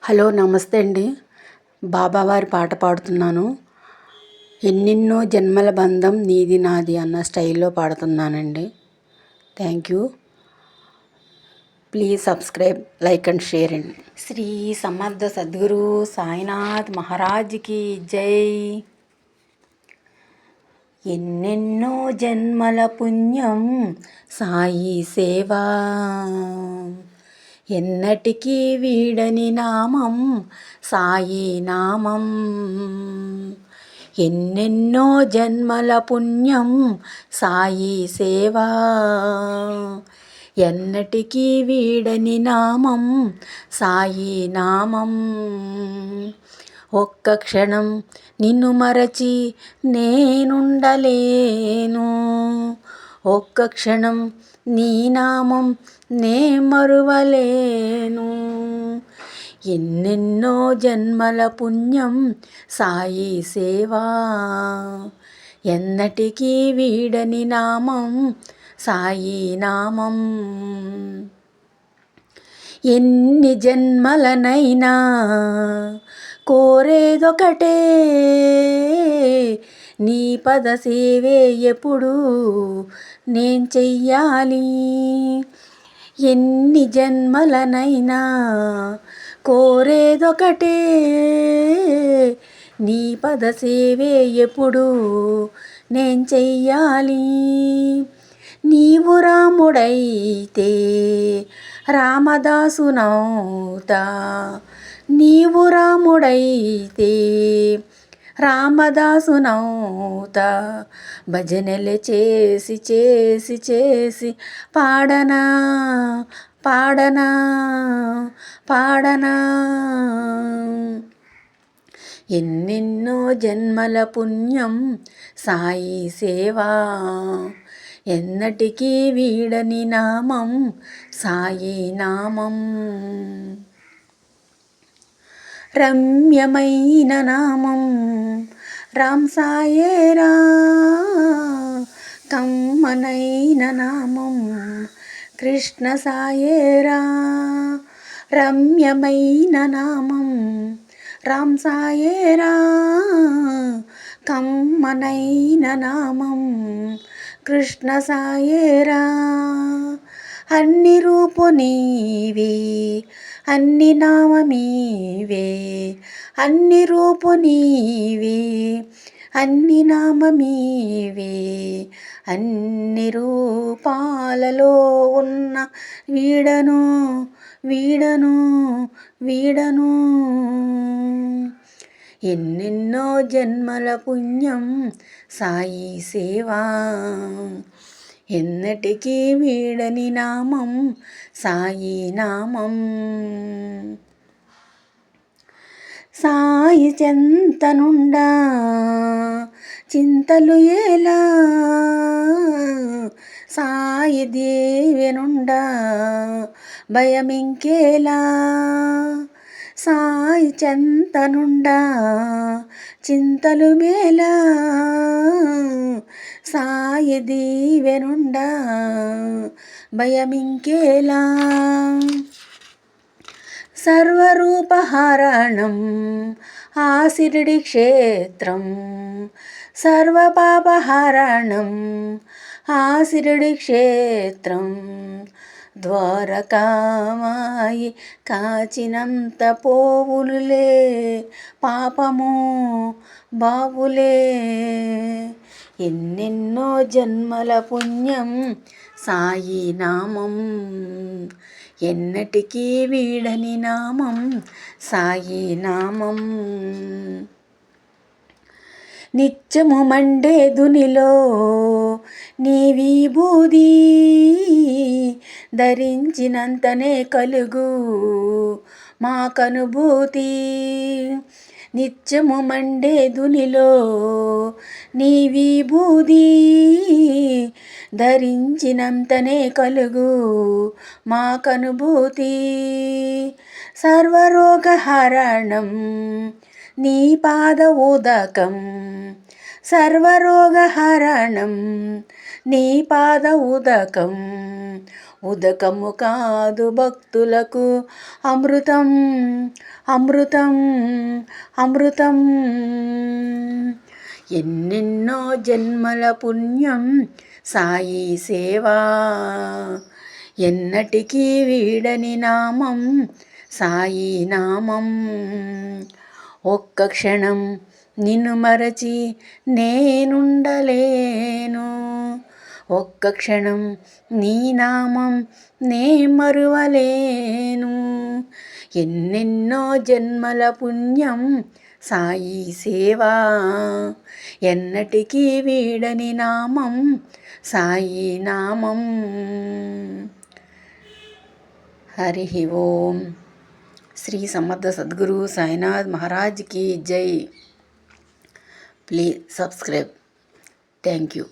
Hello నమస్తే అండి. బాబావారి పాట పాడుతున్నాను. ఎన్నెన్నో జన్మల బంధం నీది నాది అన్న స్టైల్లో పాడుతున్నానండి. Thank you. Please subscribe, like and share అండి. శ్రీ సమర్థ సద్గురు సాయినాథ్ మహారాజ్కి జై. ఎన్నెన్నో జన్మల పుణ్యం సాయి సేవా, ఎన్నటికీ వీడని నామం సాయి నామం. ఎన్నెన్నో జన్మల పుణ్యం సాయి సేవా, ఎన్నటికీ వీడని నామం సాయి నామం. ఒక్క క్షణం నిన్ను మరచి నేనుండలేను, ఒక్క క్షణం నీ నామం నే మరువలేను. ఎన్నెన్నో జన్మల పుణ్యం సాయి సేవా, ఎన్నటికీ వీడని నామం సాయి నామం. ఎన్ని జన్మలనైనా కోరేదొకటే, నీ పద సేవే ఎప్పుడు నేను చెయ్యాలి. ఎన్ని జన్మలనైనా కోరేదొకటే, నీ పద సేవే ఎప్పుడు నేను చెయ్యాలి. నీవు రాముడైతే రామదాసునౌతా, నీవు రాముడైతే రామదాసునౌతా. భజనలు చేసి చేసి చేసి పాడనా పాడనా పాడనా. ఎన్నెన్నో జన్మల పుణ్యం సాయి సేవా, ఎన్నటికీ వీడని నామం సాయి నామం. రమ్యమైన నామం రామ్ సాయేరా, కమ్మనైన నామం కృష్ణ సాయేరా. రమ్యమైన నామం రామ్ సాయేరా, కమ్మనైన నామం కృష్ణ సాయేరా. అన్ని రూపు నీవే అన్ని నామమీవే, అన్ని రూపు నీవే అన్ని నామమీవే. అన్ని రూపాలలో ఉన్న వీడను వీడను వీడను. ఎన్నెన్నో జన్మల పుణ్యం సాయి సేవా, ఎన్నటికీ వీడని నామం సాయి నామం. సాయి చెంతనుండా చింతలు ఎలా, సాయి దేవెనుండా భయమింకేలా. సాయి చెంతనుండా చింతలు మేలా, సాయి దీవెనుండా భయమింకేలా. సర్వరూపహరణం ఆ శిరిడి క్షేత్రం, సర్వపాపహరణం ఆ శిరిడి క్షేత్రం. ద్వారకామాయి కాచినంత పోవులులే పాపము బావులే. ఎన్నెన్నో జన్మల పుణ్యం సాయి నామం, ఎన్నటికీ వీడని నామం సాయి నామం. నిత్యము మండే దునిలో నీ విభూది, ధరించినంతనే కలుగు మాకనుభూతి. నిత్యము మండే దునిలో నీ విభూది, ధరించినంతనే కలుగు మాకనుభూతి. సర్వరోగహరణం నీ పాద ఉదకం, సర్వరోగహరణం నీ పాద ఉదకం. ఉదకము కాదు భక్తులకు అమృతం అమృతం అమృతం. ఎన్నెన్నో జన్మల పుణ్యం సాయి సేవా, ఎన్నటికీ వీడని నామం సాయి నామం. ఒక్క క్షణం నిన్ను మరచి నేనుండలేను, ఒక్క క్షణం నీ నామం నే మరువలేను. ఎన్నెన్నో జన్మల పుణ్యం సాయి సేవా, ఎన్నటికీ వీడని నామం సాయి నామం. హరి ఓం. శ్రీ సమర్థ సద్గురు సాయినాథ్ మహారాజ్ की जय. Please subscribe. Thank you.